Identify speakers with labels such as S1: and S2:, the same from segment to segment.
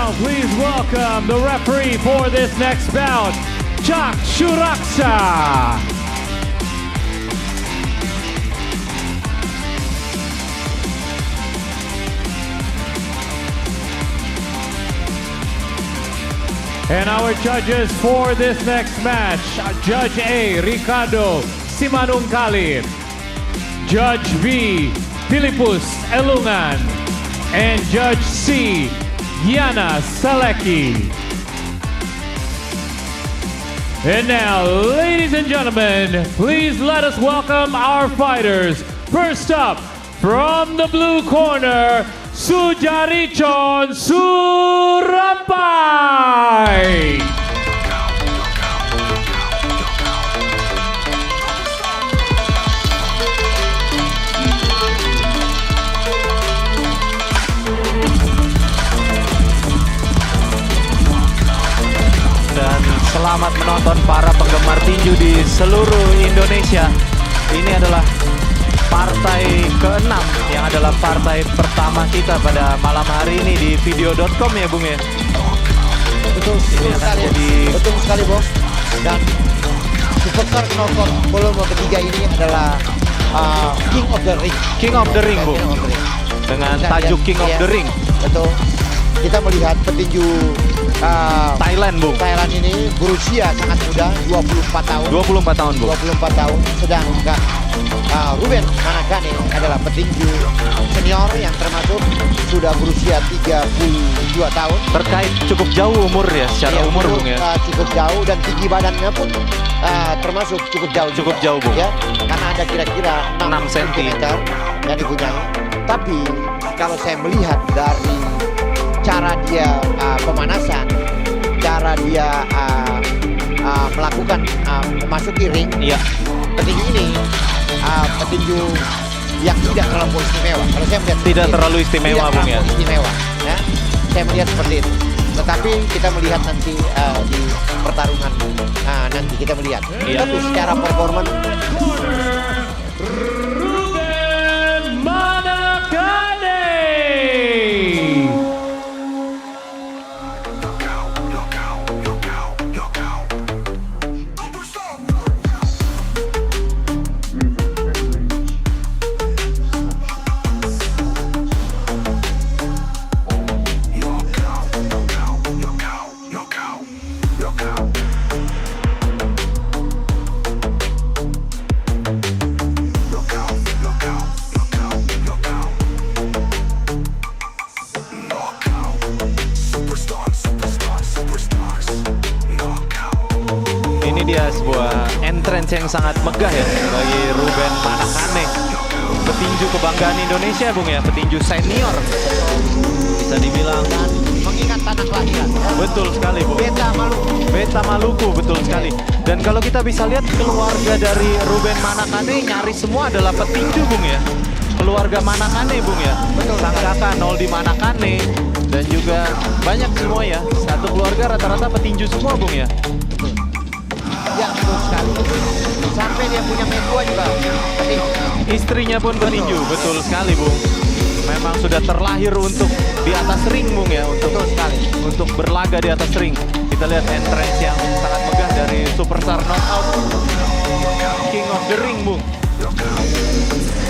S1: now, please welcome the referee for this next bout, Chak Shuraksa. And our judges for this next match, Judge A, Ricardo Simanungkalit, Judge B, Philippus Elungan, and Judge C, Yana Saleki. And now, ladies and gentlemen, please let us welcome our fighters. First up, from the blue corner, Sujarichon Surapai.
S2: Dan selamat menonton para penggemar tinju di seluruh Indonesia. Ini adalah partai ke-6 yang adalah partai pertama kita pada malam hari ini di video.com ya Bung ya.
S3: Betul sekali, betul sekali Bos. Dan Superstar Knockout volume ketiga ini adalah King of the Ring.
S2: King of the Ring Bung. Dengan tajuk King of the Ring.
S3: Betul. Kita melihat petinju
S2: Thailand Bung.
S3: Thailand ini berusia sangat muda, 24 tahun.
S2: 24 tahun Bung.
S3: 24 tahun. Sedangkan Ruben Manakane adalah petinju senior yang termasuk sudah berusia 32 tahun.
S2: Terkait cukup jauh umur ya, secara umur Bung ya.
S3: Cukup jauh dan tinggi badannya pun termasuk cukup jauh.
S2: Cukup
S3: juga,
S2: jauh Bung.
S3: Ya, karena ada kira-kira 6 cm yang dipunyai. Tapi kalau saya melihat dari cara dia pemanasan, cara dia melakukan memasuki ring,
S2: iya.
S3: petinju ini petinju yang tidak terlalu istimewa. Kalau saya melihat
S2: tidak terlalu istimewa Bung ya.
S3: Istimewa, ya. Saya melihat seperti itu. Tetapi kita melihat nanti di pertarungan nanti kita melihat.
S2: Iya.
S3: Tapi secara performa
S1: Ruben Manakane.
S2: Ini dia sebuah entrance yang sangat megah ya bagi Ruben Manakane, petinju kebanggaan Indonesia Bung ya, petinju senior bisa dibilang.
S3: dan mengingat tanah kelahiran. Ya.
S2: Betul sekali Bung.
S3: Beta Maluku.
S2: Betul sekali. Dan kalau kita bisa lihat keluarga dari Ruben Manakane nyaris semua adalah petinju Bung ya. Keluarga Manakane Bung ya.
S3: Betul.
S2: Sang kakak Noldi Manakane dan juga banyak semua ya. Satu keluarga rata-rata petinju semua Bung ya.
S3: Ya, betul sekali. Sampai dia punya mentua juga. Petinju.
S2: Istrinya pun petinju, betul sekali Bung. Memang sudah terlahir untuk di atas ring Bung ya,
S3: Betul sekali.
S2: untuk berlaga di atas ring. Kita lihat entrance yang sangat megah dari Superstar Knockout King of the Ring Bung.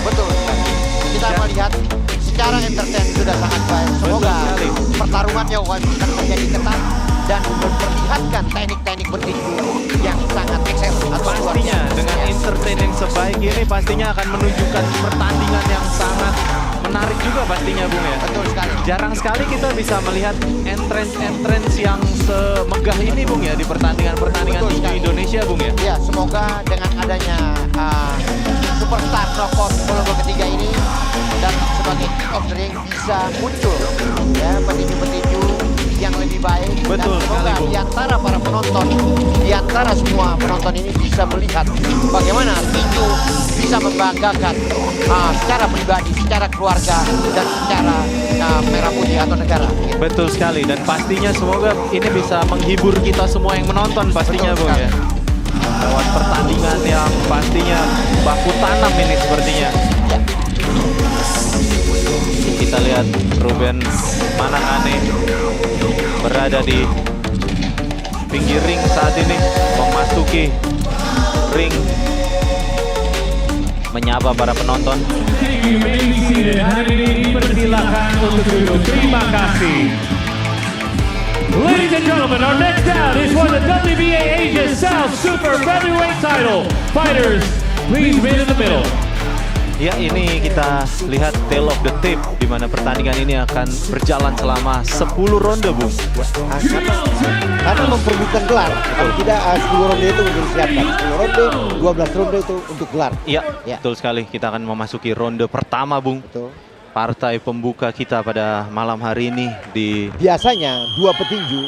S3: Betul sekali. Kita melihat secara entertain sudah sangat baik. Semoga
S2: Betul sekali.
S3: pertarungannya akan menjadi ketat dan memperlihatkan teknik-teknik bertinju yang sangat excel atau luar
S2: Pastinya
S3: biasa.
S2: dengan entertain yang sebaik ini pastinya akan menunjukkan pertandingan yang sangat menarik juga pastinya Bung ya.
S3: Betul sekali.
S2: Jarang sekali kita bisa melihat entrance yang semegah ini Bung ya di pertandingan-pertandingan
S3: Betul
S2: tinju
S3: sekali.
S2: Indonesia Bung ya.
S3: Ya, semoga dengan adanya Superstar Knockout volume ketiga ini dan sebagai King of the Ring bisa muncul ya petinju-petinju yang lebih baik.
S2: Betul
S3: dan semoga
S2: sekali, Bung.
S3: di antara para penonton, di antara semua penonton ini bisa melihat bagaimana tinju bisa membanggakan secara pribadi, secara keluarga dan secara merah putih atau negara. Gitu.
S2: Betul sekali, dan pastinya semoga ini bisa menghibur kita semua yang menonton pastinya
S3: Betul
S2: Bung
S3: sekali.
S2: ya. Lewat pertandingan yang pastinya baku tanam ini sepertinya.
S3: Ya.
S2: Kita lihat Ruben Manakane berada di pinggir ring saat ini, memasuki ring, menyapa para penonton.
S1: You may be seated. Hadirin dipersilakan untuk duduk. Terima kasih. Ladies and gentlemen, our next bout is for the WBA Asia South Super Featherweight title. Fighters, please remain in the middle.
S2: Ya, ini kita lihat tail of the tape, di mana pertandingan ini akan berjalan selama 10 ronde, Bung.
S3: Karena memperebutkan gelar. Kalau tidak 10 ronde itu untuk disiapkan. 10 ronde, 12 ronde itu untuk gelar.
S2: Iya,
S3: Ya.
S2: betul sekali. Kita akan memasuki ronde pertama, Bung.
S3: Betul.
S2: Partai pembuka kita pada malam hari ini di...
S3: Biasanya dua petinju,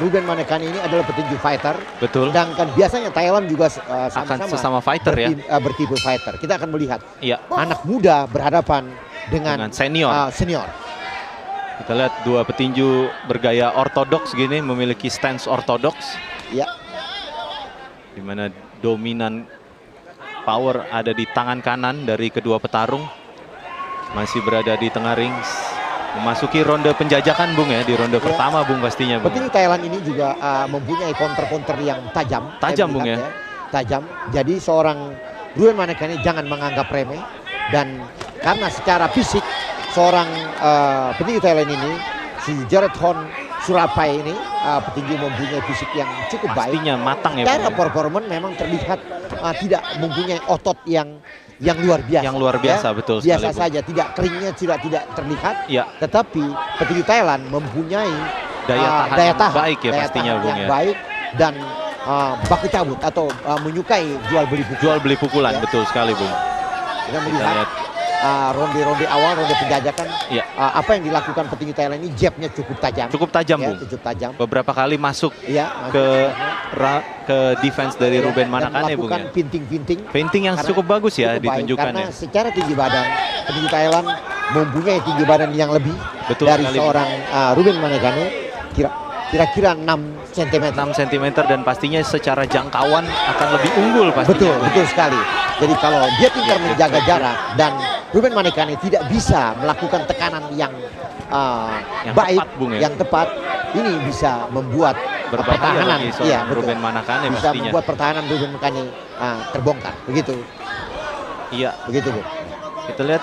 S3: Ruben Manekane ini adalah petinju fighter.
S2: Betul.
S3: Sedangkan biasanya Thailand juga
S2: Akan sesama fighter ya.
S3: Bertipe fighter. Kita akan melihat
S2: Iya.
S3: anak muda berhadapan dengan
S2: senior.
S3: Senior.
S2: Kita lihat dua petinju bergaya ortodoks gini, memiliki stance ortodoks,
S3: Ya.
S2: di mana dominan power ada di tangan kanan dari kedua petarung. Masih berada di tengah ring, memasuki ronde penjajakan, Bung, ya, di ronde pertama, Bung, pastinya, Bung.
S3: Petinju Thailand ini juga mempunyai counter-counter yang tajam.
S2: Tajam,
S3: saya
S2: Bung,
S3: melihat,
S2: ya.
S3: Tajam. Jadi seorang Ruben Manekane jangan menganggap remeh. Dan karena secara fisik seorang petinju Thailand ini, si Jared Hon Surapai ini, petinju mempunyai fisik yang cukup baik.
S2: Pastinya matang ya,
S3: Cara
S2: Bung, ya.
S3: performan memang terlihat tidak mempunyai otot yang luar biasa.
S2: Yang luar biasa, betul sekali,
S3: Biasa
S2: Bung.
S3: saja, tidak keringnya tidak terlihat.
S2: Ya.
S3: Tetapi petinju Thailand mempunyai
S2: Daya tahan yang baik ya,
S3: daya
S2: pastinya,
S3: tahan
S2: Bung,
S3: yang
S2: ya.
S3: baik dan baku cabut atau menyukai jual beli pukulan.
S2: Jual beli pukulan,
S3: Ya.
S2: betul sekali, Bung.
S3: Kita
S2: Kita
S3: melihat
S2: lihat.
S3: ronde-ronde awal, ronde penjajakan,
S2: Ya.
S3: apa yang dilakukan petinju Thailand ini, jabnya cukup tajam.
S2: Cukup tajam,
S3: Ya,
S2: Bung.
S3: cukup tajam.
S2: Beberapa kali masuk
S3: Ya,
S2: ke defense dari
S3: ya,
S2: Ruben
S3: dan
S2: Manekane, Bung,
S3: melakukan
S2: ya.
S3: pinting-pinting.
S2: Painting yang
S3: Karena
S2: cukup bagus ya
S3: cukup baik,
S2: ditunjukkan,
S3: karena
S2: ya.
S3: secara tinggi badan petinju Thailand mempunyai tinggi badan yang lebih
S2: Betul
S3: dari
S2: sekali,
S3: seorang Ruben Manekane, kira-kira 6 cm.
S2: 6 cm dan pastinya secara jangkauan akan lebih unggul pastinya.
S3: Betul sekali. Jadi kalau dia pintar menjaga jarak dan Ruben Manekane tidak bisa melakukan tekanan yang
S2: Yang
S3: baik,
S2: tepat, Bung, ya.
S3: yang tepat, ini bisa membuat
S2: Berbahaya
S3: pertahanan,
S2: bagi seorang
S3: iya, betul.
S2: Ruben Manekane
S3: bisa
S2: pastinya.
S3: membuat pertahanan Ruben Manekane terbongkar. Begitu,
S2: Iya,
S3: begitu, Bu.
S2: kita lihat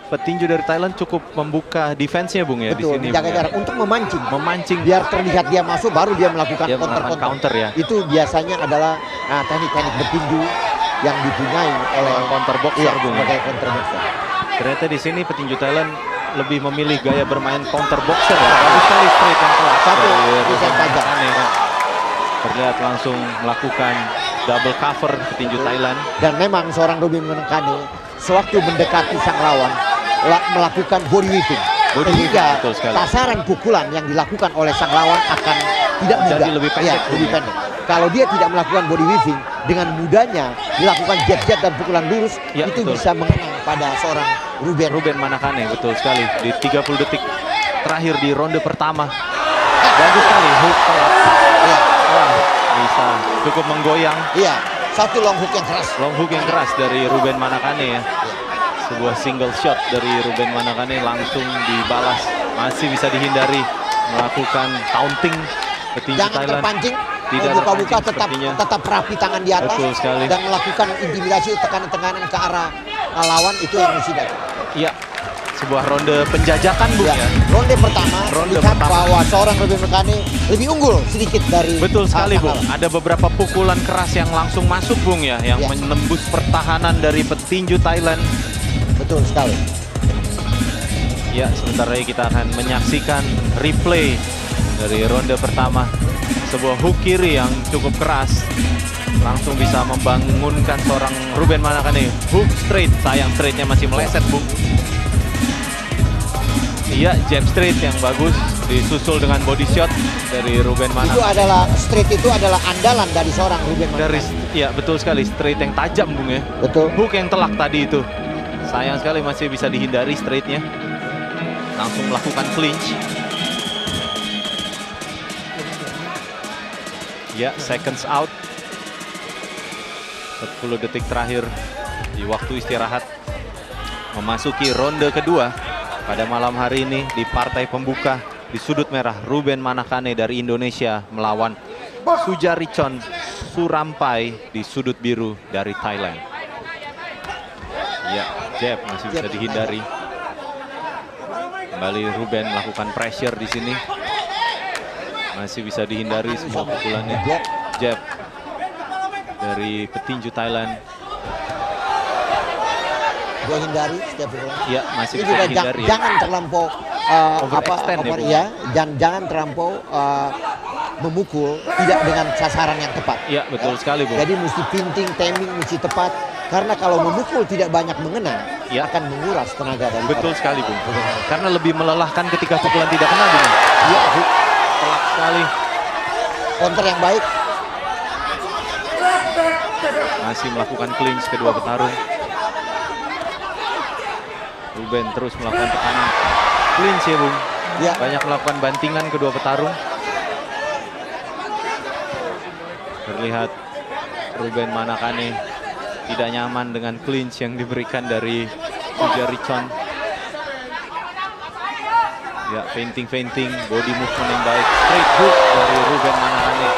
S2: petinju dari Thailand cukup membuka defense-nya, Bung, ya, di
S3: Betul,
S2: sini.
S3: menjaga
S2: Bung, ya.
S3: jarak untuk memancing.
S2: Memancing.
S3: Biar terlihat dia masuk, baru dia melakukan
S2: Dia melakukan counter, ya.
S3: Itu biasanya adalah teknik-teknik bertinju yang dipunyai oleh
S2: Counter boxer, Bung, ya.
S3: sebagai counter boxer.
S2: Ternyata di sini petinju Thailand lebih memilih gaya bermain counter boxer, ya. Bagus sekali straight yang keras
S3: Satu,
S2: dari
S3: itu
S2: Ruben
S3: yang tajam.
S2: Manekane. Terlihat langsung melakukan double cover petinju Thailand.
S3: Dan memang seorang Ruben Manekane sewaktu mendekati sang lawan melakukan body whipping.
S2: Body whipping,
S3: Sehingga
S2: betul sekali.
S3: sasaran pukulan yang dilakukan oleh sang lawan akan tidak mudah.
S2: Jadi lebih pendek,
S3: Ya,
S2: Bung,
S3: lebih
S2: ya.
S3: pendek. Kalau dia tidak melakukan body whipping, dengan mudahnya dilakukan jab-jab dan pukulan lurus,
S2: Ya,
S3: itu
S2: betul.
S3: bisa mengenang pada seorang
S2: Ruben Manekane, betul sekali. Di 30 detik terakhir di ronde pertama. Bagus sekali hook telat.
S3: Iya,
S2: Wah, bisa cukup menggoyang.
S3: iya, satu long hook yang keras.
S2: Long hook yang keras dari Ruben Manekane, ya. Sebuah single shot dari Ruben Manekane langsung dibalas. Masih bisa dihindari, melakukan taunting petinju
S3: Jangan
S2: Thailand.
S3: terpancing,
S2: Tidak
S3: buka-buka,
S2: terpancing
S3: tetap rapi tangan di atas
S2: Betul sekali.
S3: dan melakukan intimidasi, tekanan-tekanan ke arah lawan, itu yang mesti dilakukan.
S2: Iya, sebuah ronde penjajakan, Bung, ya.
S3: Ronde pertama
S2: Ronde
S3: lihat
S2: pertama.
S3: bahwa seorang Ruben Manekane lebih unggul sedikit dari
S2: Betul sekali,
S3: sang
S2: Bung.
S3: lawan.
S2: Ada beberapa pukulan keras yang langsung masuk, Bung, ya, yang
S3: Ya.
S2: menembus pertahanan dari petinju Thailand.
S3: Betul sekali.
S2: Ya, sebentar lagi kita akan menyaksikan replay dari ronde pertama. Sebuah hook kiri yang cukup keras langsung bisa membangunkan seorang Ruben Manekane. Hook straight, sayang straightnya masih meleset, Bung. Iya, jab straight yang bagus, disusul dengan body shot dari Ruben
S3: Itu
S2: Manekane.
S3: adalah straight, itu adalah andalan dari seorang Ruben
S2: Dari,
S3: Manekane.
S2: ya betul sekali, straight yang tajam, Bung, ya.
S3: Betul.
S2: Hook yang telak tadi itu. Sayang sekali masih bisa dihindari straightnya. Langsung melakukan clinch. Ya, seconds out. 10 detik terakhir di waktu istirahat. Memasuki ronde kedua pada malam hari ini di partai pembuka di sudut merah Ruben Manakane dari Indonesia melawan Sujaricon Surampai di sudut biru dari Thailand. Ya, jab masih bisa dihindari. Kembali Ruben melakukan pressure di sini. Masih bisa dihindari semua pukulannya. Jab dari petinju Thailand.
S3: Dia hindari setiap pukulan.
S2: Ya, masih
S3: Ini
S2: bisa
S3: juga
S2: dihindari.
S3: jangan terlampau
S2: Overextend ya, Bu?
S3: dan jangan terlampau memukul tidak dengan sasaran yang tepat.
S2: Ya, betul sekali, Bu.
S3: Jadi mesti pinting, timing mesti tepat. Karena kalau memukul tidak banyak mengena,
S2: Ya.
S3: akan menguras tenaga dari
S2: Betul sekali, Bung. Karena lebih melelahkan ketika pukulan tidak kena, Bung.
S3: Iya, Bu.
S2: Telak sekali.
S3: Counter yang baik.
S2: Masih melakukan clinch kedua petarung. Ruben terus melakukan tekanan. Clinch ya, Bung.
S3: Ya.
S2: Banyak melakukan bantingan kedua petarung. Terlihat Ruben Manakane tidak nyaman dengan clinch yang diberikan dari Sujaricon. Ya, feinting, body movement yang baik. Straight hook dari Ruben Manakane.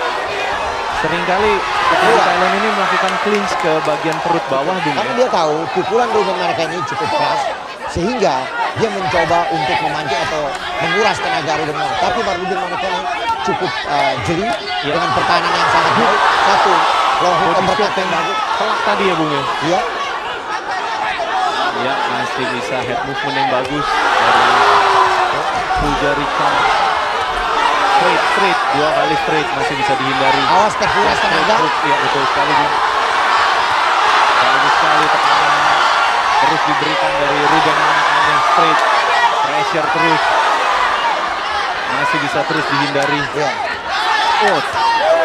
S2: Seringkali petinju Thailand ini melakukan clinch ke bagian perut bawah, Bung.
S3: Karena dia tahu pukulan Ruben Manakane ini cukup keras, sehingga dia mencoba untuk memancing atau menguras tenaga Ruben Manakane. Tapi Ruben Manakane cukup jeli dengan pertahanan yang sangat baik. Satu, low hook uppercut yang bagus.
S2: Telak tadi ya, Bung ya.
S3: Iya.
S2: Ya, masih bisa head movement yang bagus dari Sujaricon. Straight, dua kali straight masih bisa dihindari.
S3: Awas terkuras tenaga.
S2: Ya, betul sekali, Bung. Bagus sekali tekanan. Terus diberikan dari Ruben Manakane, straight. Pressure terus. Masih bisa terus dihindari.
S3: Iya.
S2: Oh,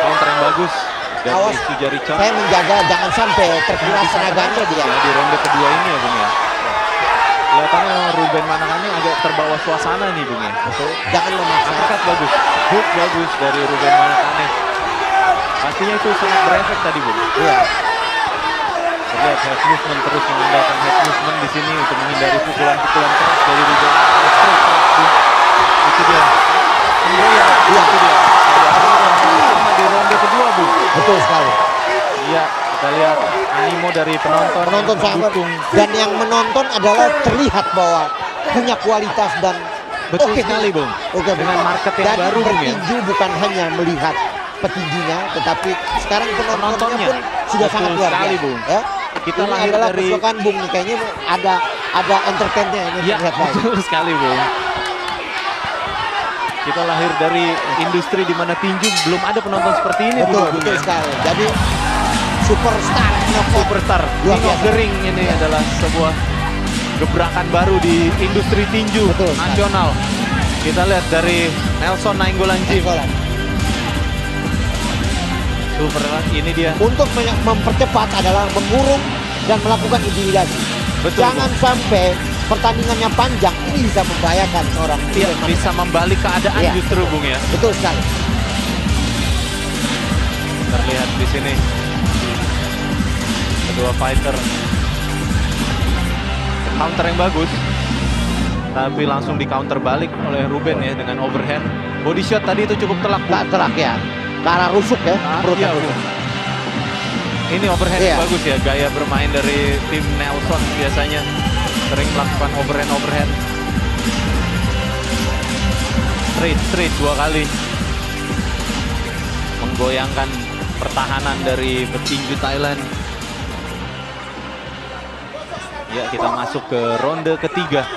S2: counter yang bagus dari
S3: Awas,
S2: Sujaricon.
S3: saya menjaga jangan sampai terkuras tenaganya dia.
S2: Ya, di ronde kedua ini ya, Bung ya. Kelihatannya Ruben Manakane agak terbawa suasana nih, Bung ya.
S3: Betul. Jangan memaksa.
S2: Angkat bagus, hook bagus dari Ruben Manakane. Pastinya itu sangat berefek tadi, Bung.
S3: Iya.
S2: Terlihat head movement terus mengandalkan head movement di sini untuk menghindari pukulan-pukulan keras dari Ruben Manakane. Straight, Bung. Itu dia. Iya, itu dia. Sama di ronde kedua, Bung.
S3: Betul sekali.
S2: Iya, kita lihat animo dari penonton.
S3: Penonton sangat,
S2: mendukung.
S3: dan yang menonton adalah terlihat bahwa punya kualitas dan
S2: Betul
S3: oke
S2: sekali, Bung.
S3: Oke,
S2: Dengan market yang
S3: dan
S2: baru, Bung, ya.
S3: bertinju bukan hanya melihat petinjunya, tetapi sekarang penontonnya
S2: Penontonnya.
S3: pun sudah
S2: Betul
S3: sangat luar
S2: sekali,
S3: biasa.
S2: Bung.
S3: Ya.
S2: Kita
S3: Ini
S2: lahir
S3: adalah
S2: dari-
S3: kesukaan Bung nih, kayaknya ada entertainnya ini
S2: Ya,
S3: terlihat baik.
S2: betul sekali, Bung. Kita lahir dari industri di mana tinju belum ada penonton seperti ini,
S3: Betul,
S2: Bung.
S3: betul sekali. Jadi superstar knockout.
S2: Superstar
S3: Luar
S2: King of
S3: biasa.
S2: the Ring ini adalah sebuah gebrakan baru di industri tinju
S3: Betul sekali.
S2: nasional. Kita lihat dari Nelson Nainggolan Gym.
S3: Nainggolan.
S2: Super, ini dia.
S3: Untuk mempercepat adalah mengurung dan melakukan intimidasi.
S2: Betul,
S3: Jangan sampai pertandingannya panjang, ini bisa membahayakan seorang.
S2: Iya, bisa membalik keadaan
S3: Iya.
S2: justru, Bung ya.
S3: Betul sekali.
S2: Terlihat di sini kedua fighter counter yang bagus, tapi langsung di counter balik oleh Ruben ya dengan overhand. Body shot tadi itu cukup telak, Bung.
S3: Tak telak ya. Ke arah rusuk ya. Perutnya
S2: Iya,
S3: rusuk.
S2: Bung. Ini overhand
S3: Iya.
S2: yang bagus ya, gaya bermain dari tim Nelson biasanya sering melakukan overhand. Straight dua kali. Menggoyangkan pertahanan dari petinju Thailand. Ya, kita masuk ke ronde ketiga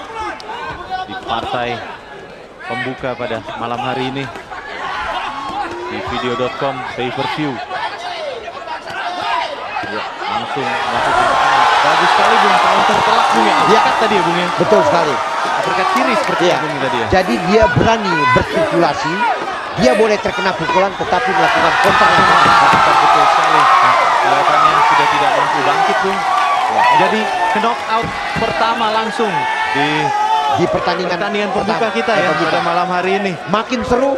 S2: di partai pembuka pada malam hari ini di video.com pay-per-view. Ya, langsung melakukan bagus sekali, Bung, counter telak, Bung ya.
S3: Iya.
S2: Uppercut tadi ya, Bung ya.
S3: Betul sekali.
S2: Uppercut kiri seperti
S3: Iya.
S2: yang Bung tadi ya.
S3: Jadi dia berani berspekulasi. Dia boleh terkena pukulan tetapi melakukan counter yang
S2: Uppercut betul sekali. Kelihatannya sudah tidak mampu bangkit, Bung. Jadi knockout pertama langsung di
S3: pertandingan
S2: pembuka
S3: pertama.
S2: kita ya
S3: Pembuka.
S2: pada malam hari ini.
S3: Makin seru.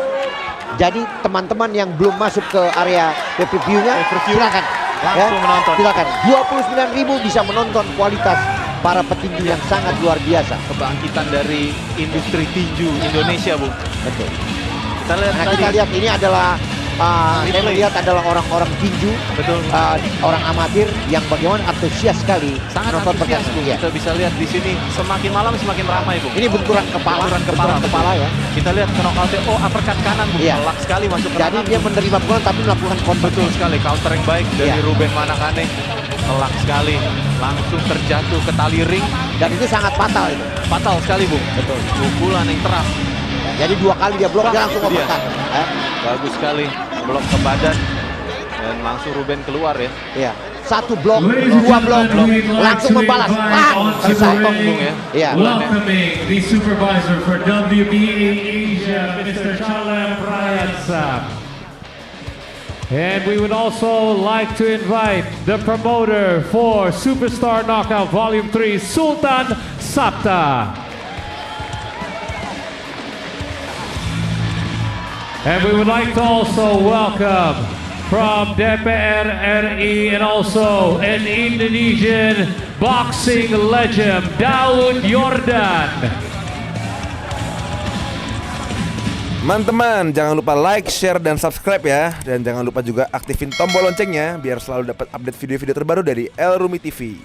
S3: Jadi teman-teman yang belum masuk ke area pay-per-view-nya
S2: Pay-per-view.
S3: silakan
S2: Langsung menonton.
S3: Silakan. 29.000 bisa menonton kualitas para petinju yang sangat luar biasa.
S2: Kebangkitan dari industri tinju Indonesia, Bu.
S3: Betul.
S2: Kita lihat
S3: Nah,
S2: tadi.
S3: kita lihat ini adalah saya melihat adalah orang-orang tinju,
S2: Betul.
S3: orang amatir yang bagaimana antusias sekali
S2: Sangat
S3: nonton
S2: antusias, Bu.
S3: pertandingan. Ya.
S2: Kita bisa lihat di sini semakin malam semakin ramai, Bu.
S3: Ini benturan kepala,
S2: Benturan kepala,
S3: ya.
S2: Kita lihat knockout-nya, uppercut kanan, Bu.
S3: Iya.
S2: Telak sekali masuk ke
S3: Jadi
S2: kanan.
S3: dia menerima pukulan tapi melakukan counter.
S2: Betul sekali, counter yang baik dari
S3: Iya.
S2: Ruben Manakane. Telak sekali, langsung terjatuh ke tali ring.
S3: Dan itu sangat fatal itu.
S2: Fatal sekali, Bu.
S3: Betul.
S2: Pukulan yang teras.
S3: Jadi 2 kali dia blok, dia langsung
S2: Dia.
S3: uppercut.
S2: Bagus sekali, blok ke badan. Dan langsung Ruben keluar ya.
S3: Iya. 1 blok,
S1: Ladies and
S3: 2 blok,
S1: gentlemen, we'd like
S3: langsung
S1: to
S3: membalas.
S1: invite onto the
S3: Selesai.
S1: ring,
S3: Iya.
S1: welcoming the supervisor for WBA Asia, Mr. Chalem Prayansam. And we would also like to invite the promoter for Superstar Knockout Volume 3, Sultan Sapta. And we would like to also welcome from DPR RI and also an Indonesian boxing legend, Daud Yordan.
S4: Teman-teman, jangan lupa like, share, dan subscribe ya. Dan jangan lupa juga aktifin tombol loncengnya biar selalu dapat update video-video terbaru dari El Rumi TV.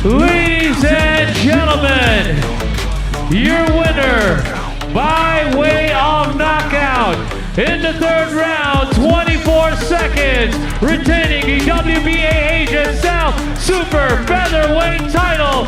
S1: Ladies and gentlemen, your winner by way of knockout in the 3rd round, 24 seconds, retaining the WBA Asia South Super Featherweight title,